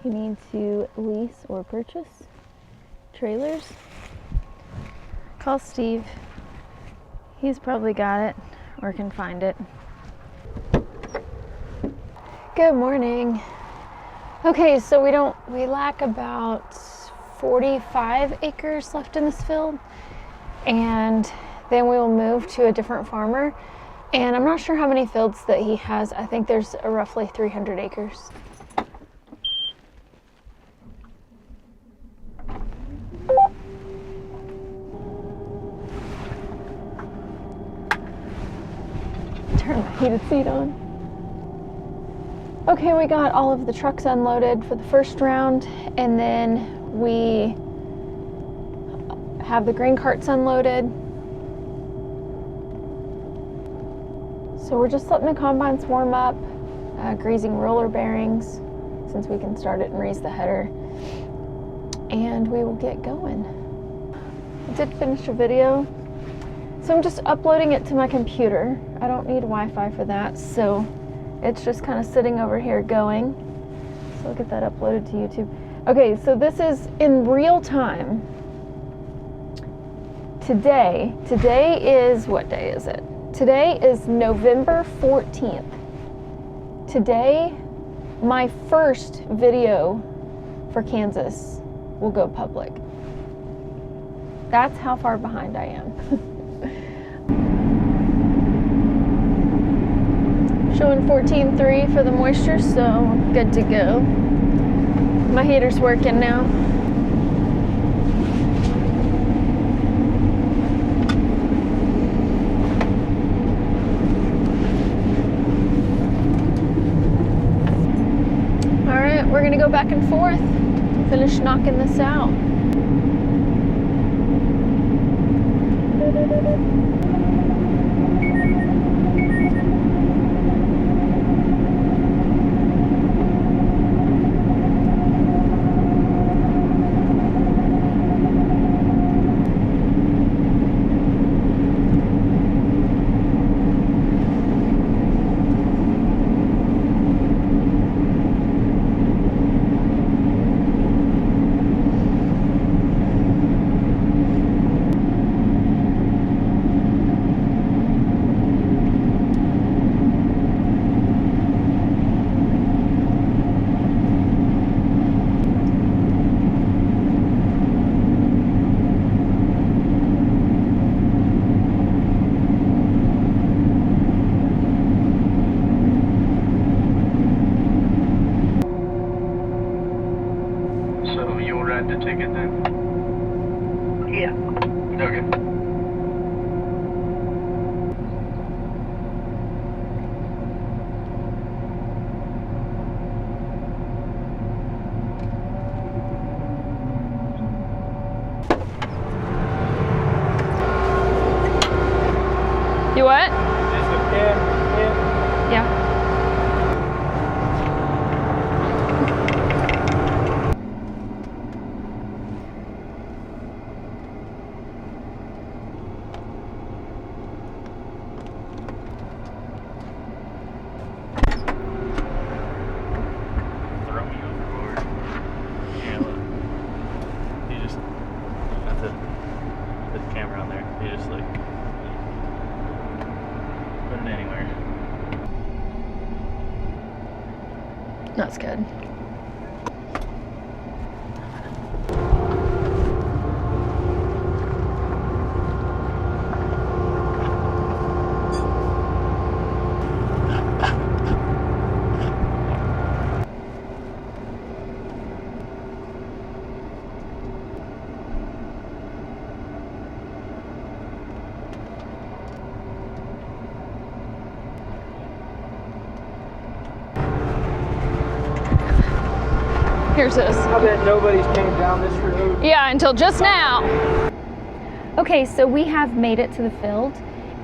you need to lease or purchase trailers, call Steve. He's probably got it or can find it. Good morning. Okay, so we lack about 45 acres left in this field, and then we will move to a different farmer. And I'm not sure how many fields that he has. I think there's roughly 300 acres. Turn my heated seat on. Okay, we got all of the trucks unloaded for the first round, and then we have the grain carts unloaded. So we're just letting the combines warm up, greasing roller bearings since we can start it and raise the header, and we will get going. I did finish a video, so I'm just uploading it to my computer. I don't need Wi-Fi for that, so it's just kind of sitting over here going. So I'll get that uploaded to YouTube. Okay, so this is in real time. Today is, what day is it? Today is November 14th. Today, my first video for Kansas will go public. That's how far behind I am. Showing 14.3 for the moisture, so good to go. My heater's working now. All right, we're gonna go back and forth, finish knocking this out. The ticket then? Yeah. Okay. You what? Just a pen. Yeah. Camera on there. You just like put it anywhere. That's good. Here's this. I bet nobody's came down this road. Yeah, until just now. Okay, so we have made it to the field,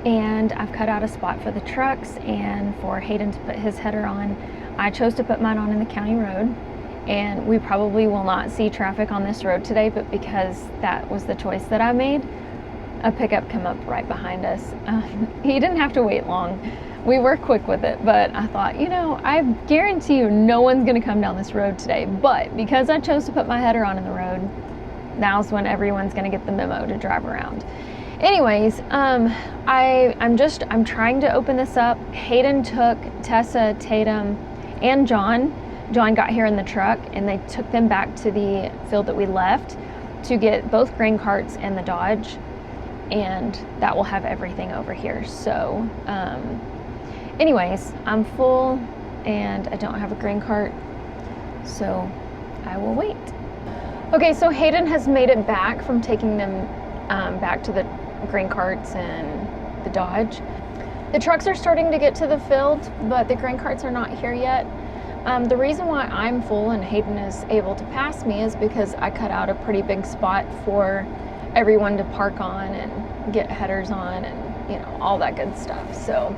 and I've cut out a spot for the trucks and for Hayden to put his header on. I chose to put mine on in the county road, and we probably will not see traffic on this road today, but because that was the choice that I made, a pickup came up right behind us. He didn't have to wait long. we were quick with it, but I thought, you know, I guarantee you no one's gonna come down this road today. But because I chose to put my header on in the road, now's when everyone's gonna get the memo to drive around. Anyways, I'm trying to open this up. Hayden took Tessa, Tatum, and John. John got here in the truck, and they took them back to the field that we left to get both grain carts and the Dodge, and that will have everything over here. So, anyways, I'm full, and I don't have a grain cart, so I will wait. Okay, so Hayden has made it back from taking them back to the grain carts and the Dodge. The trucks are starting to get to the field, but the grain carts are not here yet. The reason why I'm full and Hayden is able to pass me is because I cut out a pretty big spot for everyone to park on and get headers on and, you know, all that good stuff. So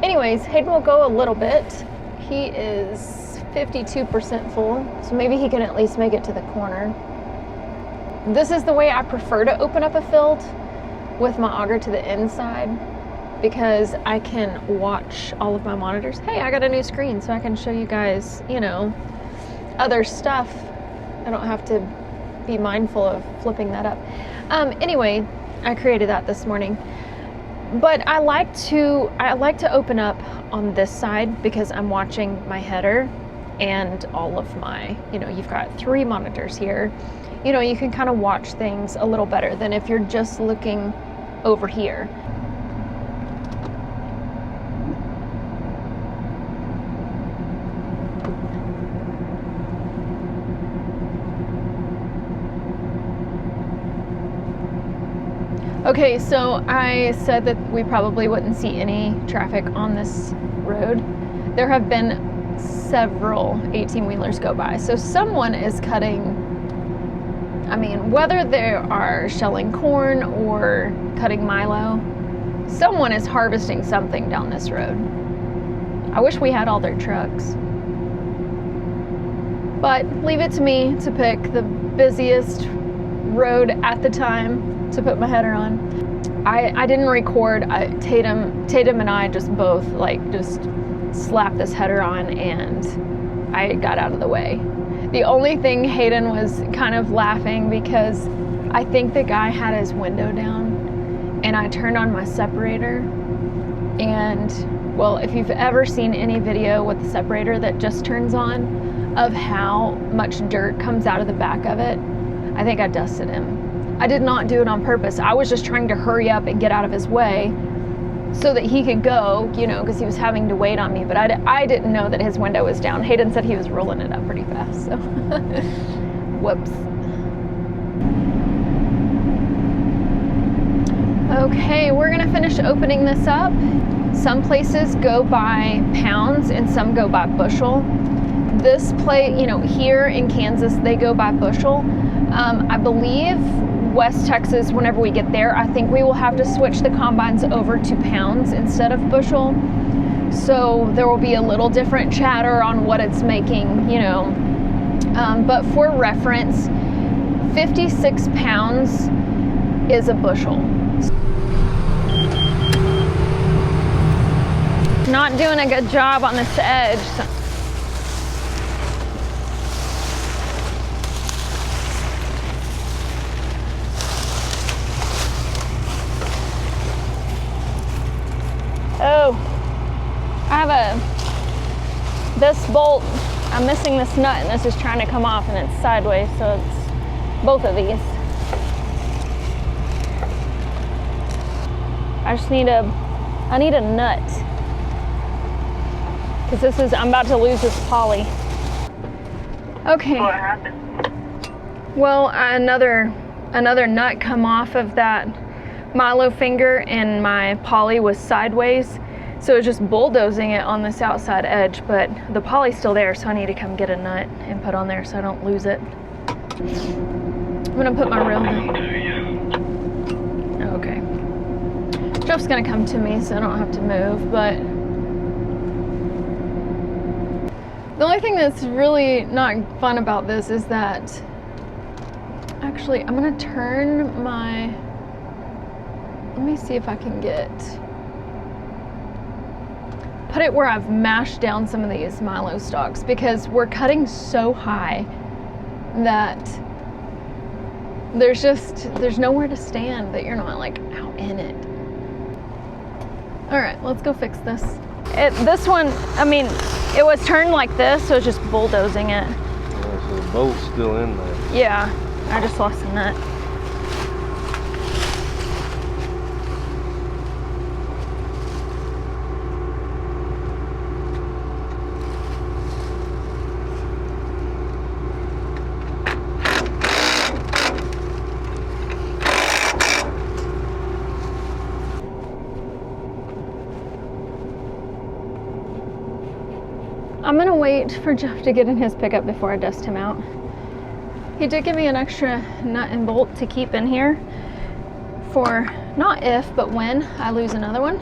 anyways, Hayden will go a little bit. He is 52% full, so maybe he can at least make it to the corner. This is the way I prefer to open up a field, with my auger to the inside, because I can watch all of my monitors. Hey, I got a new screen, so I can show you guys, you know, other stuff. I don't have to be mindful of flipping that up. Anyway, I created that this morning. But I like to open up on this side because I'm watching my header and all of my, you know, you've got 3 monitors here. You know, you can kind of watch things a little better than if you're just looking over here. Okay, so I said that we probably wouldn't see any traffic on this road. There have been several 18-wheelers go by, so someone is cutting. I mean, whether they are shelling corn or cutting Milo, someone is harvesting something down this road. I wish we had all their trucks. But leave it to me to pick the busiest road at the time to put my header on. I didn't record. Tatum and I just both just slapped this header on, and I got out of the way. The only thing, Hayden was kind of laughing because I think the guy had his window down, and I turned on my separator, and well, if you've ever seen any video with the separator that just turns on of how much dirt comes out of the back of it, I think I dusted him. I did not do it on purpose. I was just trying to hurry up and get out of his way so that he could go, you know, because he was having to wait on me. But I didn't know that his window was down. Hayden said he was rolling it up pretty fast, so whoops. Okay, we're gonna finish opening this up. Some places go by pounds and some go by bushel. This place, you know, here in Kansas, they go by bushel. I believe West Texas, whenever we get there, I think we will have to switch the combines over to pounds instead of bushel. So there will be a little different chatter on what it's making, you know. But for reference, 56 pounds is a bushel. Not doing a good job on this edge. So. Oh, I have this bolt, I'm missing this nut, and this is trying to come off, and it's sideways, so it's both of these. I need a nut, because I'm about to lose this poly. Okay. What happened? Well, another nut come off of that Milo finger, and my poly was sideways, so it was just bulldozing it on this outside edge, but the poly's still there, so I need to come get a nut and put on there so I don't lose it. I'm gonna put my reel down. Okay. Jeff's gonna come to me so I don't have to move, but the only thing that's really not fun about this is that, actually, I'm gonna turn my, let me see if I can get, put it where I've mashed down some of these Milo stalks, because we're cutting so high that there's nowhere to stand that you're not like out in it. All right, let's go fix this. This one, I mean, it was turned like this, so it's just bulldozing it. Yeah, so the bolt's still in there. Yeah, I just lost a nut. I'm gonna wait for Jeff to get in his pickup before I dust him out. He did give me an extra nut and bolt to keep in here for not if, but when I lose another one.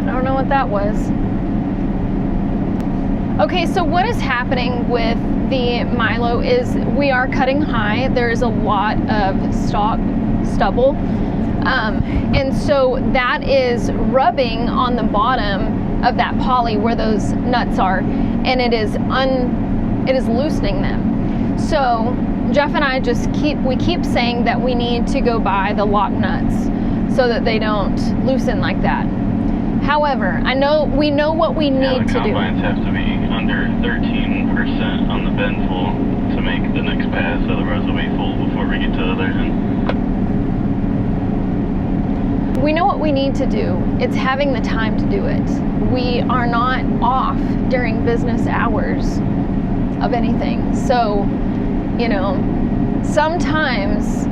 I don't know what that was. Okay, so what is happening with the Milo is we are cutting high. There's a lot of stubble. And so that is rubbing on the bottom of that poly where those nuts are, and it is loosening them. So Jeff and I keep saying that we need to go buy the lock nuts so that they don't loosen like that. However, we know what we need to do. The combines have to be under 13% on the bend full to make the next pass, otherwise they'll be full before we get to the other end. We know what we need to do. It's having the time to do it. We are not off during business hours of anything. So, you know, sometimes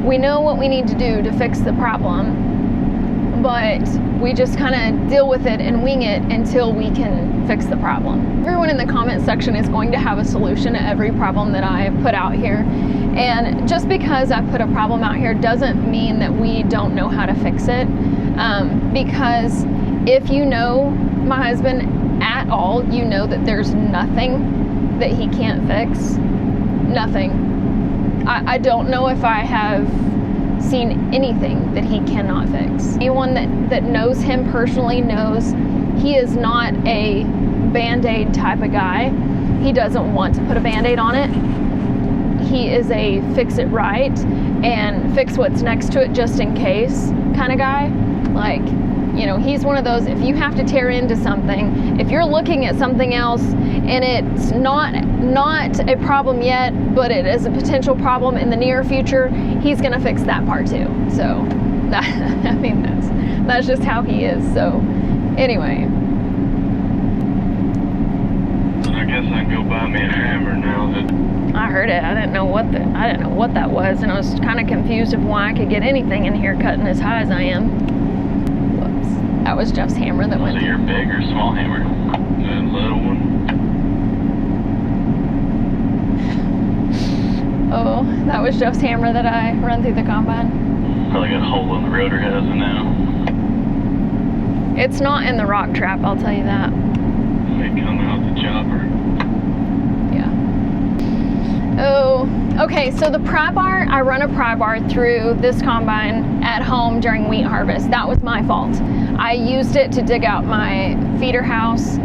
we know what we need to do to fix the problem, but we just kind of deal with it and wing it until we can fix the problem. Everyone in the comment section is going to have a solution to every problem that I put out here. And just because I put a problem out here doesn't mean that we don't know how to fix it. Because if you know my husband at all, you know that there's nothing that he can't fix. Nothing. I don't know if I have seen anything that he cannot fix. Anyone that knows him personally knows he is not a Band-Aid type of guy. He doesn't want to put a Band-Aid on it. He is a fix it right and fix what's next to it just in case kind of guy. Like, you know, he's one of those, if you have to tear into something, if you're looking at something else and it's not a problem yet, but it is a potential problem in the near future, he's gonna fix that part too. So that, I mean, that's just how he is. So anyway. I guess I can go buy me a hammer now. I heard it. I didn't know what that was, and I was kind of confused of why I could get anything in here cutting as high as I am. Whoops. That was Jeff's hammer that went. So your big or small hammer? The little one. Oh, that was Jeff's hammer that I run through the combine. Probably got a hole in the rotor has it now. It's not in the rock trap, I'll tell you that. May come out the chopper. Yeah. Oh, okay, so the pry bar, I run a pry bar through this combine at home during wheat harvest. That was my fault. I used it to dig out my feeder house.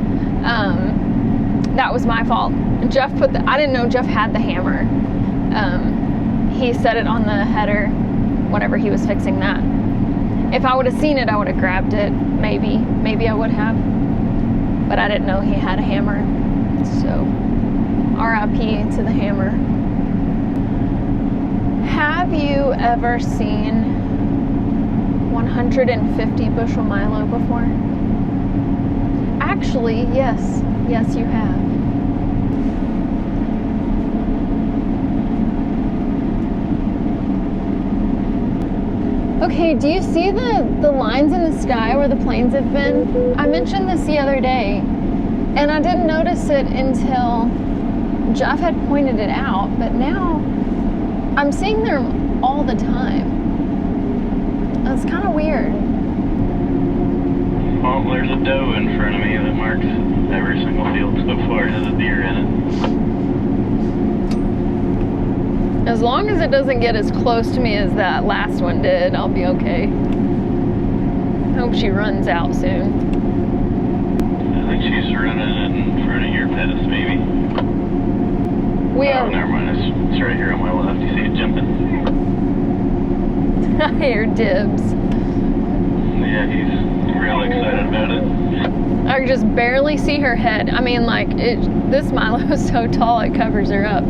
That was my fault. Jeff I didn't know Jeff had the hammer. He set it on the header whenever he was fixing that. If I would have seen it, I would have grabbed it. Maybe I would have. But I didn't know he had a hammer. So, RIP to the hammer. Have you ever seen 150 bushel Milo before? Actually, yes. Yes, you have. Okay, do you see the lines in the sky where the planes have been? I mentioned this the other day, and I didn't notice it until Jeff had pointed it out, but now I'm seeing them all the time. It's kind of weird. Well, there's a doe in front of me that marks every single field so deer in it. As long as it doesn't get as close to me as that last one did, I'll be okay. Hope she runs out soon. I think she's running in front of your pass, maybe. We Oh, are. never mind. It's right here on my left. You see it jumping? I hear dibs. Yeah, he's real excited about it. I can just barely see her head. I mean, like, this Milo is so tall it covers her up.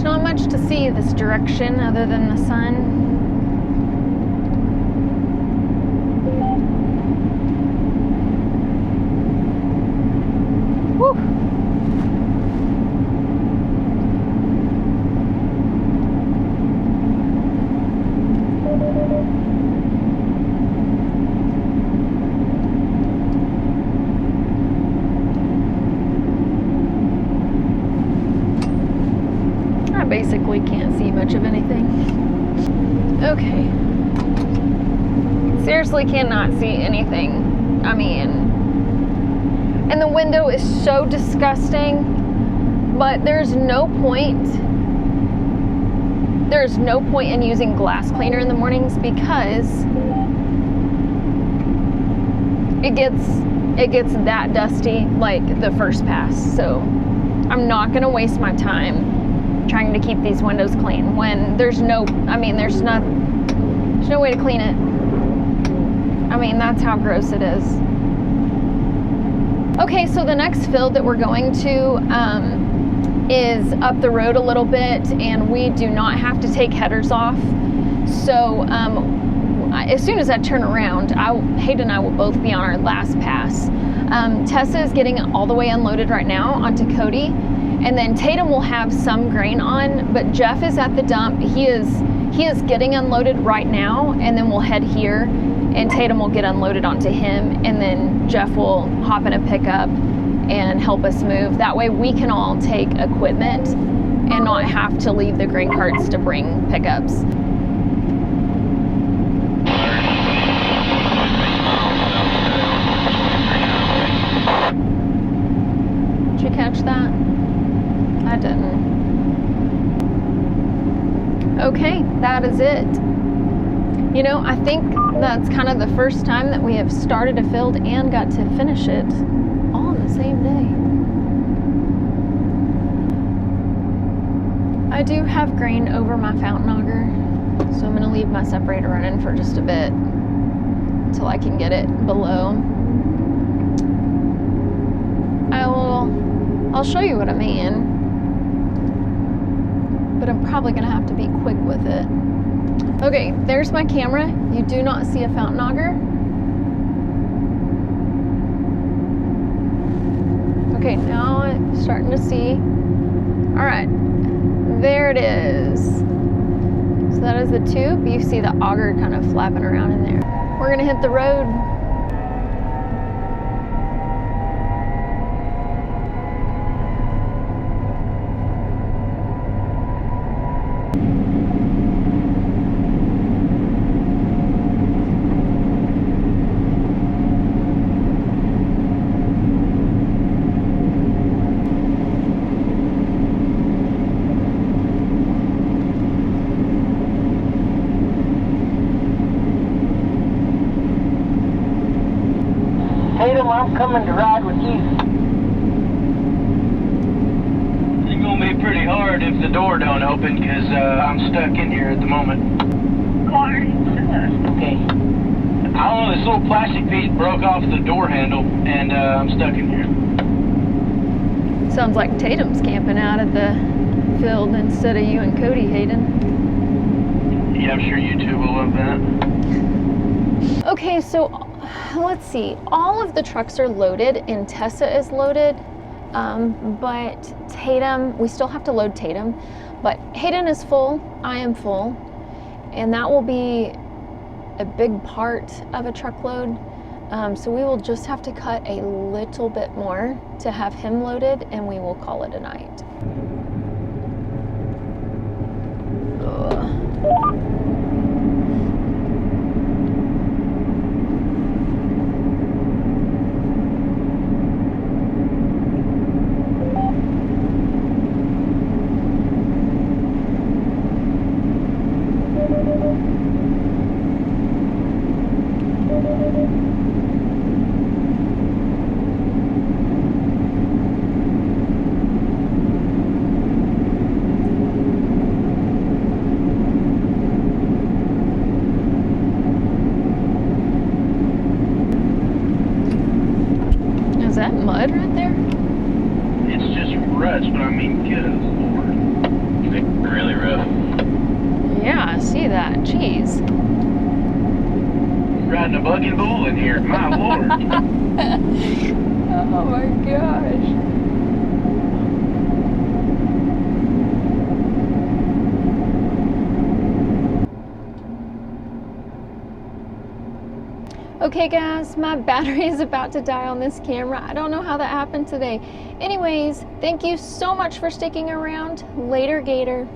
Not much to see this direction other than the sun. Whew. Basically can't see much of anything. Okay. Seriously cannot see anything. I mean, and the window is so disgusting, but there's no point in using glass cleaner in the mornings because it gets that dusty like the first pass. So I'm not gonna waste my time trying to keep these windows clean when there's no way to clean it. I mean, that's how gross it is. Okay, so the next field that we're going to is up the road a little bit, and we do not have to take headers off. So as soon as I turn around, Hayden and I will both be on our last pass. Tessa is getting all the way unloaded right now onto Cody. And then Tatum will have some grain on, but Jeff is at the dump. He is getting unloaded right now, and then we'll head here, and Tatum will get unloaded onto him, and then Jeff will hop in a pickup and help us move. That way we can all take equipment and not have to leave the grain carts to bring pickups. Did you catch that? I didn't. Okay, that is it. You know, I think that's kind of the first time that we have started a field and got to finish it all on the same day. I do have grain over my fountain auger, so I'm gonna leave my separator running for just a bit until I can get it below. I'll show you what I mean, but I'm probably gonna have to be quick with it. Okay, there's my camera. You do not see a fountain auger. Okay, now I'm starting to see. All right, there it is. So that is the tube. You see the auger kind of flapping around in there. We're gonna hit the road. Tatum, I'm coming to ride with you. You're gonna be pretty pretty hard if the door don't open, because I'm stuck in here at the moment. Car stuck. Okay. I don't know, this little plastic piece broke off the door handle, and I'm stuck in here. Sounds like Tatum's camping out at the field instead of you and Cody, Hayden. Yeah, I'm sure you two will love that. Okay, so let's see. All of the trucks are loaded and Tessa is loaded, but Tatum, we still have to load Tatum, but Hayden is full, I am full, and that will be a big part of a truckload. So we will just have to cut a little bit more to have him loaded, and we will call it a night. Ugh. Is that mud right there? It's just ruts, but I mean, good lord. It's really rough. Yeah, I see that. Jeez. Riding a buggy bull in here, my lord. Oh my gosh. Okay guys, my battery is about to die on this camera. I don't know how that happened today. Anyways, thank you so much for sticking around. Later, Gator.